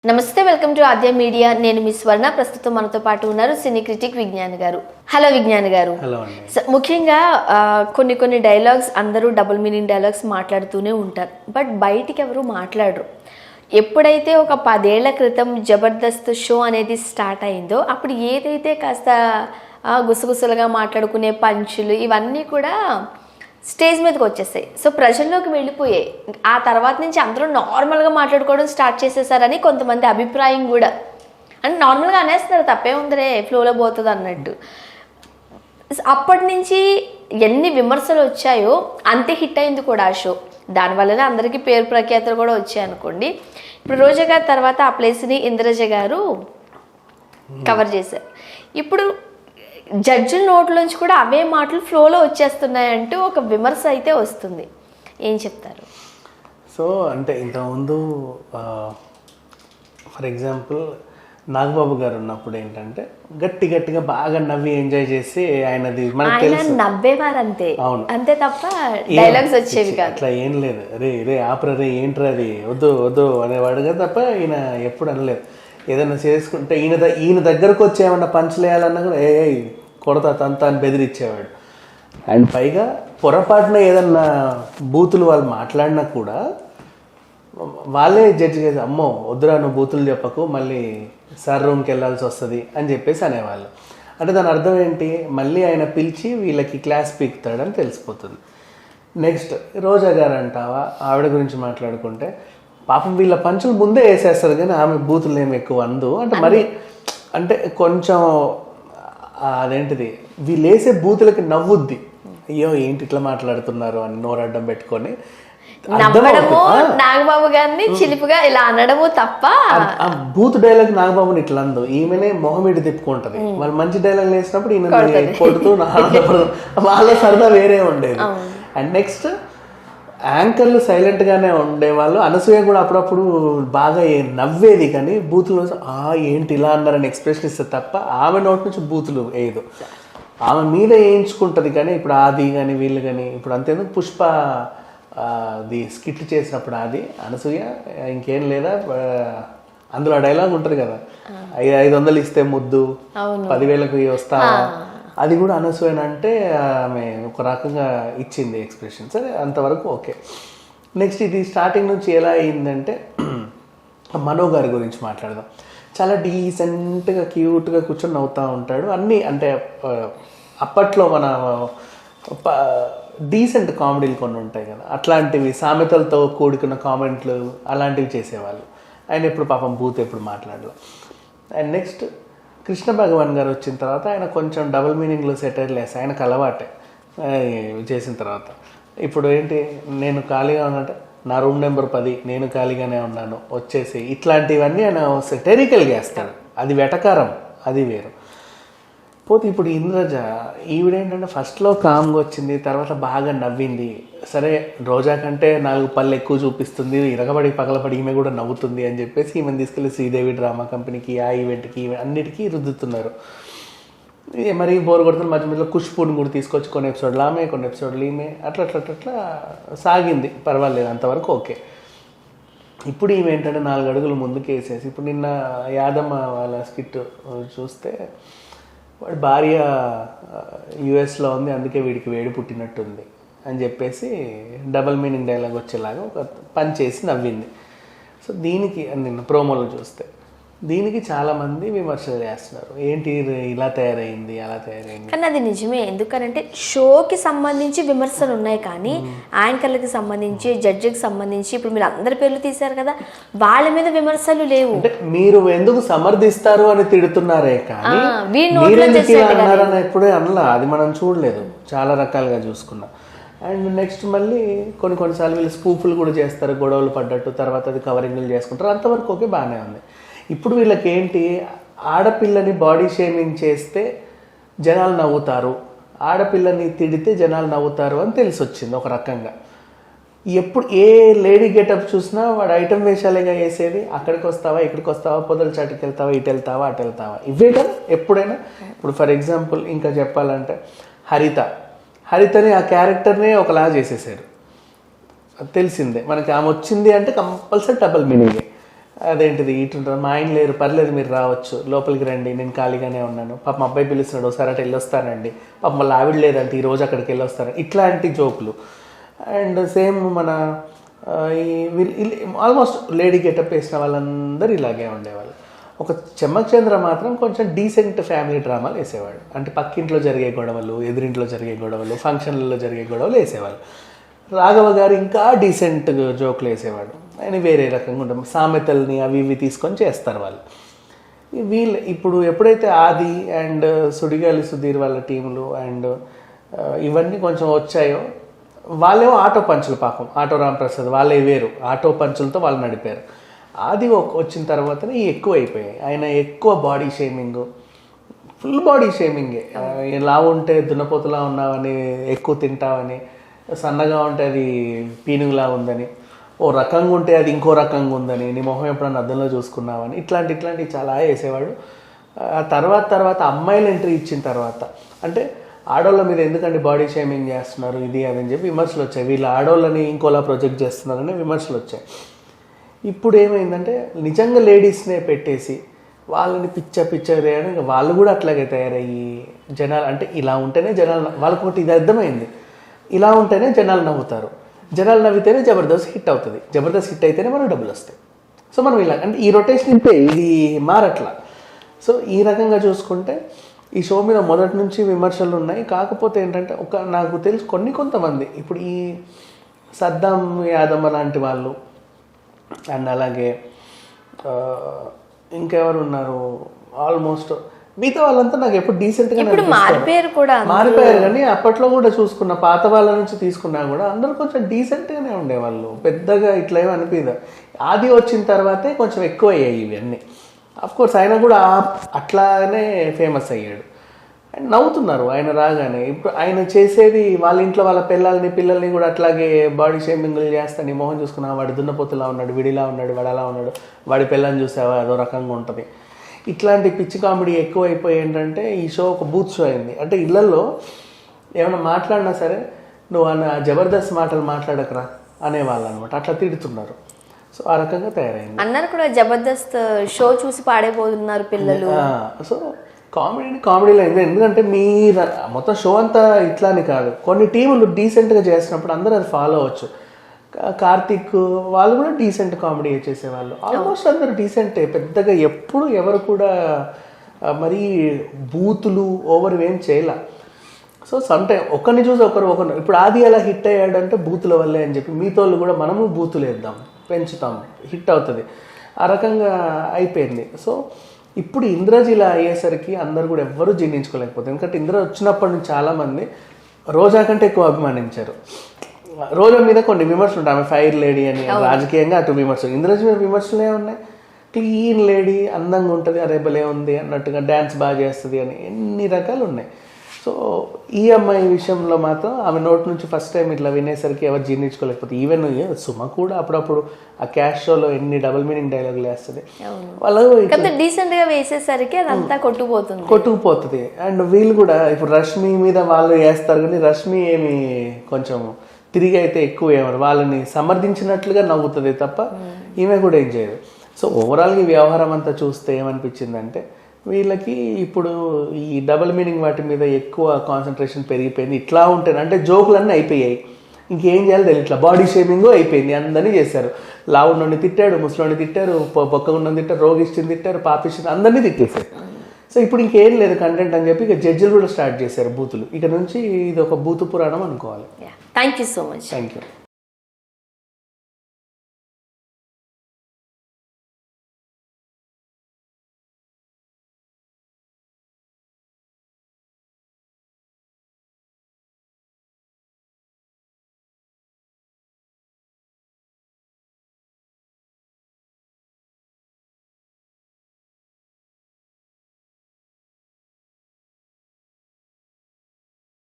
నమస్తే, welcome to Aadya media. నేను మీ స్వర్ణ. ప్రస్తుతం మనతో పాటు ఉన్నారు సినీ క్రిటిక్ విజ్ఞాన్ గారు. హలో విజ్ఞాన్ గారు. ముఖ్యంగా కొన్ని డైలాగ్స్ అందరూ డబుల్ మీనింగ్ డైలాగ్స్ మాట్లాడుతూనే ఉంటారు, బట్ బయటికి ఎవరు మాట్లాడరు. ఎప్పుడైతే ఒక 10 ఏళ్ల క్రితం జబర్దస్త్ షో అనేది స్టార్ట్ అయిందో అప్పుడు ఏదైతే కాస్త గుసగుసలుగా మాట్లాడుకునే పంచులు ఇవన్నీ కూడా స్టేజ్ మీదకి వచ్చేసాయి. సో ప్రజల్లోకి వెళ్ళిపోయాయి. ఆ తర్వాత నుంచి అందరూ నార్మల్గా మాట్లాడుకోవడం స్టార్ట్ చేసేసారని కొంతమంది అభిప్రాయం కూడా. అంటే నార్మల్గా అనేస్తున్నారు, తప్పే ఉందిరే, ఫ్లోలో పోతుంది అన్నట్టు. అప్పటి నుంచి ఎన్ని విమర్శలు వచ్చాయో అంతే హిట్ అయింది కూడా ఆ షో. దానివల్లనే అందరికీ పేరు ప్రఖ్యాతులు కూడా వచ్చాయి అనుకోండి. ఇప్పుడు రోజా గారి తర్వాత ఆ ప్లేస్ని ఇంద్రజ గారు కవర్ చేశారు. ఇప్పుడు జడ్జి నోట్లోంచి కూడా అవే మాటలు ఫ్లోలో వచ్చేస్తున్నాయంటూ ఒక విమర్శ అయితే వస్తుంది. ఏం చెప్తారు? సో అంటే ఇంతకుముందు ఫర్ ఎగ్జాంపుల్ నాగబాబు గారు ఉన్నప్పుడు ఏంటంటే గట్టిగా బాగా నవ్వి ఎంజాయ్ చేసి ఆయనది మనకు తెలుసు, నవ్వేవారు అంతే. అవును, అంతే తప్ప డైలాగ్స్ వచ్చేవి కాదు. అట్లా ఏం లేదు. రే ఆపరా, రే ఏంట్రా అది, వద్దు అనేవాడు కదా తప్ప ఈయన ఎప్పుడు అనలేదు. ఏదైనా చేసుకుంటే ఈయన దగ్గరకు వచ్చి ఏమన్నా పంచలేయాలన్నా కూడా కొడతా తంతా అని బెదిరించేవాడు. అండ్ పైగా పొరపాటున ఏదన్నా బూతులు వాళ్ళు మాట్లాడినా కూడా వాళ్ళే జడ్జి చేసి, అమ్మో వద్దురా నువ్వు బూతులు చెప్పకు, మళ్ళీ సార్ రూమ్కి వెళ్ళాల్సి వస్తుంది అని చెప్పేసి అనేవాళ్ళు. అంటే దాని అర్థం ఏంటి, మళ్ళీ ఆయన పిలిచి వీళ్ళకి క్లాస్ పీకుతాడని తెలిసిపోతుంది. నెక్స్ట్ రోజా గారు అంటావా, ఆవిడ గురించి మాట్లాడుకుంటే పాపం వీళ్ళ పంచులు ముందే వేసేస్తారు కానీ ఆమె బూతులు ఏమి ఎక్కువ అందు. అంటే మరి అంటే కొంచెం అదేంటిది, వీళ్ళు వేసే బూతులకి నవ్వుద్ది, అయ్యో ఏంటి ఇట్లా మాట్లాడుతున్నారు అని నోరడ్డం పెట్టుకొని నాగబాబు గారిని చిలిపిగా ఇలా అనడము తప్ప. ఆ బూత్ డైలాగ్ నాగబాబుని ఇట్లా అందు, ఈమెనే మొహం ఇటు తిప్పుకుంటది. వాళ్ళు మంచి డైలాగ్ వేసినప్పుడు ఈయన కొడుతూ వాళ్ళ సరదా వేరే ఉండేది. అండ్ నెక్స్ట్ యాంకర్లు సైలెంట్గానే ఉండేవాళ్ళు. అనసూయ కూడా అప్పుడప్పుడు బాగా నవ్వేది కానీ బూతులు ఏంటి ఇలా అన్నారని ఎక్స్ప్రెషన్ ఇస్తే తప్ప ఆమె నోటి నుంచి బూతులు వేయదు. ఆమె మీద వేయించుకుంటుంది. కానీ ఇప్పుడు ఆది కానీ వీళ్ళు కానీ ఇప్పుడు అంతేందుకు పుష్ప అది స్కిట్ చేసినప్పుడు అది అనసూయ ఇంకేం లేదా అందులో డైలాగ్ ఉంటుంది కదా, 500 ఇస్తే ముద్దు 10,000కి వస్తావా, అది కూడా అనసూయన అంటే ఆమె ఒక రకంగా ఇచ్చింది ఎక్స్ప్రెషన్. సరే అంతవరకు ఓకే. నెక్స్ట్ ఇది స్టార్టింగ్ నుంచి ఎలా అయిందంటే మనో గారి గురించి మాట్లాడదాం. చాలా డీసెంట్గా క్యూట్గా కూర్చొని నవ్వుతూ ఉంటాడు. అన్నీ అంటే అప్పట్లో మన డీసెంట్ కామెడీలు కొన్ని ఉంటాయి కదా, అట్లాంటివి సామెతలతో కూడుకున్న కామెంట్లు అలాంటివి చేసేవాళ్ళు. ఆయన ఎప్పుడు పాపం బూత్ ఎప్పుడు మాట్లాడలేదు. అండ్ నెక్స్ట్ కృష్ణ భగవాన్ గారు వచ్చిన తర్వాత ఆయన కొంచెం డబుల్ మీనింగ్లో సెటైర్లు వేసి ఆయనకు అలవాటే చేసిన తర్వాత. ఇప్పుడు ఏంటి, నేను ఖాళీగా ఉన్నట్టే నా రూమ్ నెంబర్ 10, నేను ఖాళీగానే ఉన్నాను వచ్చేసి, ఇట్లాంటివన్నీ ఆయన సెటైరికల్గా వేస్తాడు. అది వెటకారం, అది వేరు. పోతే ఇప్పుడు ఇంద్రజ ఈవిడేంటంటే ఫస్ట్లో కామ్గా వచ్చింది, తర్వాత బాగా నవ్వింది. సరే రోజా కంటే 4 పళ్ళు ఎక్కువ చూపిస్తుంది, ఇరగబడి పగలబడి ఈమె కూడా నవ్వుతుంది అని చెప్పేసి ఈమెను తీసుకెళ్ళి శ్రీదేవి డ్రామా కంపెనీకి ఆ ఈవెంట్కి అన్నిటికీ రుద్దుతున్నారు. మరి బోర్ కొడుతుంది. మధ్య మధ్యలో ఖుష్బూని కూడా తీసుకొచ్చి కొన్ని ఎపిసోడ్లు ఆమె, కొన్ని ఎపిసోడ్లు ఈమె, అట్లా సాగింది. పర్వాలేదు, అంతవరకు ఓకే. ఇప్పుడు ఈమె ఏంటంటే 4 అడుగులు ముందుకు వేసేసి ఇప్పుడు నిన్న యాదమ్మ వాళ్ళ స్కిట్ చూస్తే వాడి భార్య యుఎస్లో ఉంది, అందుకే వీడికి వేడి పుట్టినట్టుంది అని చెప్పేసి డబల్ మీనింగ్ డైలాగ్ వచ్చేలాగా ఒక పని చేసి నవ్వింది. సో దీనికి నిన్న ప్రోమోలో చూస్తే దీనికి చాలామంది విమర్శలు చేస్తున్నారు, ఏంటి ఇలా తయారైంది అలా తయారైంది. కానీ అది నిజమే. ఎందుకంటే షోకి సంబంధించి విమర్శలు ఉన్నాయి కానీ యాంకర్లకి సంబంధించి, జడ్జికి సంబంధించి ఇప్పుడు మీరు అందరి పేర్లు తీశారు కదా, వాళ్ళ మీద విమర్శలు లేవు. అంటే మీరు ఎందుకు సమర్థిస్తారు అని తిడుతున్నారే కానీ అన్నారని ఎప్పుడే అనలా, అది మనం చూడలేదు, చాలా రకాలుగా చూసుకున్నాం. అండ్ నెక్స్ట్ మళ్ళీ కొన్నిసార్లు వీళ్ళు స్పూఫులు కూడా చేస్తారు, గొడవలు పడ్డట్టు, తర్వాత అది కవరింగ్లు చేసుకుంటారు, అంతవరకు ఓకే, బాగానే ఉంది. ఇప్పుడు వీళ్ళకి ఏంటి, ఆడపిల్లని బాడీ షేమింగ్ చేస్తే జనాలు నవ్వుతారు, ఆడపిల్లని తిడితే జనాలు నవ్వుతారు అని తెలిసి వచ్చింది ఒక రకంగా. ఎప్పుడు ఏ లేడీ గెటప్ చూసినా వాడు ఐటమ్ వేషాలేగా వేసేది, అక్కడికి వస్తావా ఇక్కడికి వస్తావా, పొదల చాటుకి వెళ్తావా, ఇటు వెళ్తావా అటు వెళ్తావా, ఇవే కదా ఎప్పుడైనా. ఇప్పుడు ఫర్ ఎగ్జాంపుల్ ఇంకా చెప్పాలంటే హరితని ఆ క్యారెక్టర్నే ఒకలా చేసేసారు, తెలిసిందే మనకి. ఆమె వచ్చింది అంటే కంపల్సరీ డబుల్ మీనింగే. అదేంటిది ఇటు ఉంటారు, మా ఆయన లేరు, పర్లేదు మీరు రావచ్చు, లోపలికి రండి, నేను ఖాళీగానే ఉన్నాను, పాప మా అబ్బాయి పిలుస్తున్నాడు, ఒకసారి అటు వెళ్ళొస్తానండి, పాప మళ్ళీ ఆవిడ లేదంటే ఈరోజు అక్కడికి వెళ్ళొస్తాను, ఇట్లాంటి జోకులు. అండ్ సేమ్ మన ఆల్మోస్ట్ లేడీ గెటప్ వేసిన వాళ్ళందరూ ఇలాగే ఉండేవాళ్ళు. ఒక చెమ్మక్ చంద్ర మాత్రం కొంచెం డీసెంట్ ఫ్యామిలీ డ్రామాలు వేసేవాడు. అంటే పక్కింట్లో జరిగే గొడవలు, ఎదురింట్లో జరిగే గొడవలు, ఫంక్షన్లలో జరిగే గొడవలు వేసేవాళ్ళు. రాఘవ గారు ఇంకా డీసెంట్ జోకులు వేసేవాడు. ఆయన వేరే రకంగా ఉంటాం, సామెతల్ని అవి ఇవి తీసుకొని చేస్తారు వాళ్ళు. వీళ్ళు ఇప్పుడు ఎప్పుడైతే ఆది అండ్ సుడిగాలి సుధీర్ వాళ్ళ టీములు అండ్ ఇవన్నీ కొంచెం వచ్చాయో, వాళ్ళేమో ఆటో పంచులు, పాపం ఆటో రాంప్రసాద్ వాళ్ళే వేరు, ఆటో పంచులతో వాళ్ళు నడిపారు. ఆది వచ్చిన తర్వాతనే ఎక్కువ అయిపోయాయి. ఆయన ఎక్కువ బాడీ షేమింగ్, ఫుల్ బాడీ షేమింగే. ఇలా ఉంటే దున్నపోతులా ఉన్నావని, ఎక్కువ తింటావని, సన్నగా ఉంటే అది పీనుగులా ఉందని, ఓ రకంగా ఉంటే అది ఇంకో రకంగా ఉందని, నీ మొహం ఎప్పుడన్నా అద్దంలో చూసుకున్నావని, ఇట్లాంటివి చాలా వేసేవాడు. ఆ తర్వాత అమ్మాయిలు ఎంట్రీ ఇచ్చిన తర్వాత, అంటే ఆడోళ్ళ మీద ఎందుకంటే బాడీ షేమింగ్ చేస్తున్నారు ఇది అదని చెప్పి విమర్శలు వచ్చాయి. వీళ్ళు ఆడోళ్ళని ఇంకోలా ప్రొజెక్ట్ చేస్తున్నారని విమర్శలు వచ్చాయి. ఇప్పుడు ఏమైందంటే నిజంగా లేడీస్నే పెట్టేసి వాళ్ళని పిచ్చ వేయడం, వాళ్ళు కూడా అట్లాగే తయారయ్యి జనాలు, అంటే ఇలా ఉంటేనే జనాలు, వాళ్ళకి ఒకటి ఇది అర్థమైంది, ఇలా ఉంటేనే జనాలు నవ్వుతారు, జనాలు నవ్వితేనే జబర్దస్త్ హిట్ అవుతుంది, జబర్దస్త్ హిట్ అయితేనే మనకు డబ్బులు వస్తాయి. సో మనం ఇలా అంటే ఈ రొటేషన్ ఇంతే, ఇది మారట్లా. సో ఈ రకంగా చూసుకుంటే ఈ షో మీద మొదటి నుంచి విమర్శలు ఉన్నాయి. కాకపోతే ఏంటంటే నాకు తెలుసు కొంతమంది ఇప్పుడు ఈ సద్దాం యాదమ్మ లాంటి వాళ్ళు అండ్ అలాగే ఇంకెవరు ఉన్నారు, ఆల్మోస్ట్ మిగతా వాళ్ళంతా నాకు ఎప్పుడు డీసెంట్గా మారిపోయారు. కానీ అప్పట్లో కూడా చూసుకున్న పాత వాళ్ళ నుంచి తీసుకున్నా కూడా అందరూ కొంచెం డీసెంట్గానే ఉండేవాళ్ళు, పెద్దగా ఇట్లా ఏమీ అనిపించదు. ఆది వచ్చిన తర్వాతే కొంచెం ఎక్కువ అయ్యాయి ఇవన్నీ. అఫ్కోర్స్ ఆయన కూడా అట్లానే ఫేమస్ అయ్యాడు అండ్ నవ్వుతున్నారు ఆయన రాగానే. ఇప్పుడు ఆయన చేసేది వాళ్ళ ఇంట్లో వాళ్ళ పిల్లల్ని కూడా అట్లాగే బాడీ షేమింగ్లు చేస్తా, నీ మొహం చూసుకున్నా వాడు దున్నపోతులా ఉన్నాడు, విడిలా ఉన్నాడు, వాడు అలా ఉన్నాడు, వాడి పిల్లల్ని చూసావా అదో రకంగా ఉంటుంది. ఇట్లాంటి పిచ్చి కామెడీ ఎక్కువైపోయి ఏంటంటే ఈ షో ఒక బూత్ షో అయింది. అంటే ఇళ్లలో ఏమైనా మాట్లాడినా సరే నువ్వు జబర్దస్త్ మాటలు మాట్లాడకరా అనేవాళ్ళు అనమాట, అట్లా తిడుతున్నారు. సో ఆ రకంగా తయారైంది. అన్నారు కూడా జబర్దస్త్ షో చూసి పాడైపోతున్నారు పిల్లలు. సో కామెడీలో అయింది. ఎందుకంటే మొత్తం షో అంతా ఇట్లానే కాదు, కొన్ని టీములు డీసెంట్గా చేసినప్పుడు అందరూ అది ఫాలో అవ్వచ్చు. కార్తిక్ వాళ్ళు కూడా డీసెంట్ కామెడీ చేసేవాళ్ళు, ఆల్మోస్ట్ అందరూ డీసెంటే, పెద్దగా ఎప్పుడు ఎవరు కూడా మరీ బూతులు ఓవర్ ఏం చేయలే. సో సమ్టైమ్ ఒకరిని చూసి ఒకరు ఇప్పుడు ఆది ఎలా హిట్ అయ్యాడంటే బూతుల వల్లే అని చెప్పి మీతోళ్ళు కూడా మనము బూతులు వేద్దాం, పెంచుతాం, హిట్ అవుతుంది, ఆ రకంగా అయిపోయింది. సో ఇప్పుడు ఇంద్రజిలా అయ్యేసరికి అందరు కూడా ఎవ్వరూ జీర్ణించుకోలేకపోతుంది. ఎందుకంటే ఇంద్ర వచ్చినప్పటి నుంచి చాలామంది రోజా కంటే ఎక్కువ అభిమానించారు. రోజా మీద కొన్ని విమర్శలు ఉంటాయి, ఆమె ఫైర్ లేడీ అని, రాజకీయంగా అటు విమర్శలు. ఇంద్రజి మీద విమర్శలే ఉన్నాయి, క్లీన్ లేడీ, అందంగా ఉంటుంది, అరే భలే ఉంది అన్నట్టుగా, డ్యాన్స్ బాగా చేస్తుంది అని ఎన్ని రకాలు ఉన్నాయి. సో ఈ అమ్మాయి విషయంలో మాత్రం ఆమె నోటి నుంచి ఫస్ట్ టైం ఇట్లా వినేసరికి ఎవరు జీర్ణించుకోలేకపోతే, ఈవెన్ సుమ కూడా అప్పుడప్పుడు ఆ క్యాష్ షోలో ఎన్ని డబుల్ మీనింగ్ డైలాగులు వేస్తుంది, వాళ్ళు డీసెంట్ గా వేసేసరికి అదంతా కొట్టుకుపోతుంది. అండ్ వీళ్ళు కూడా ఇప్పుడు రష్మి మీద వాళ్ళు వేస్తారు, కానీ రష్మి ఏమి కొంచెం తిరిగి అయితే ఎక్కువ ఏమరు, వాళ్ళని సమర్థించినట్లుగా నవ్వుతుంది తప్ప ఈమె కూడా ఏం చేయదు. సో ఓవరాల్గా ఈ వ్యవహారం అంతా చూస్తే ఏమనిపించిందంటే వీళ్ళకి ఇప్పుడు ఈ డబుల్ మీనింగ్ వాటి మీద ఎక్కువ కాన్సన్ట్రేషన్ పెరిగిపోయింది. ఇట్లా ఉంటాను అంటే జోకులన్నీ అయిపోయాయి, ఇంకేం చేయాలి తెలియదు, ఇట్లా బాడీ షేమింగ్ అయిపోయింది, అందరినీ చేశారు. లావుడిని తిట్టాడు, ముసలోని తిట్టారు, బొక్కగుండని తిట్టారు, రోగిష్టిని తిట్టారు, పాపిష్టిని, అందరినీ తిట్టేశారు. సో ఇప్పుడు ఇంకేం లేదు కంటెంట్ అని చెప్పి ఇక జడ్జిలు కూడా స్టార్ట్ చేశారు బూతులు. ఇక నుంచి ఇది ఒక బూతు పురాణం అనుకోవాలి. Thank you so much. Thank you.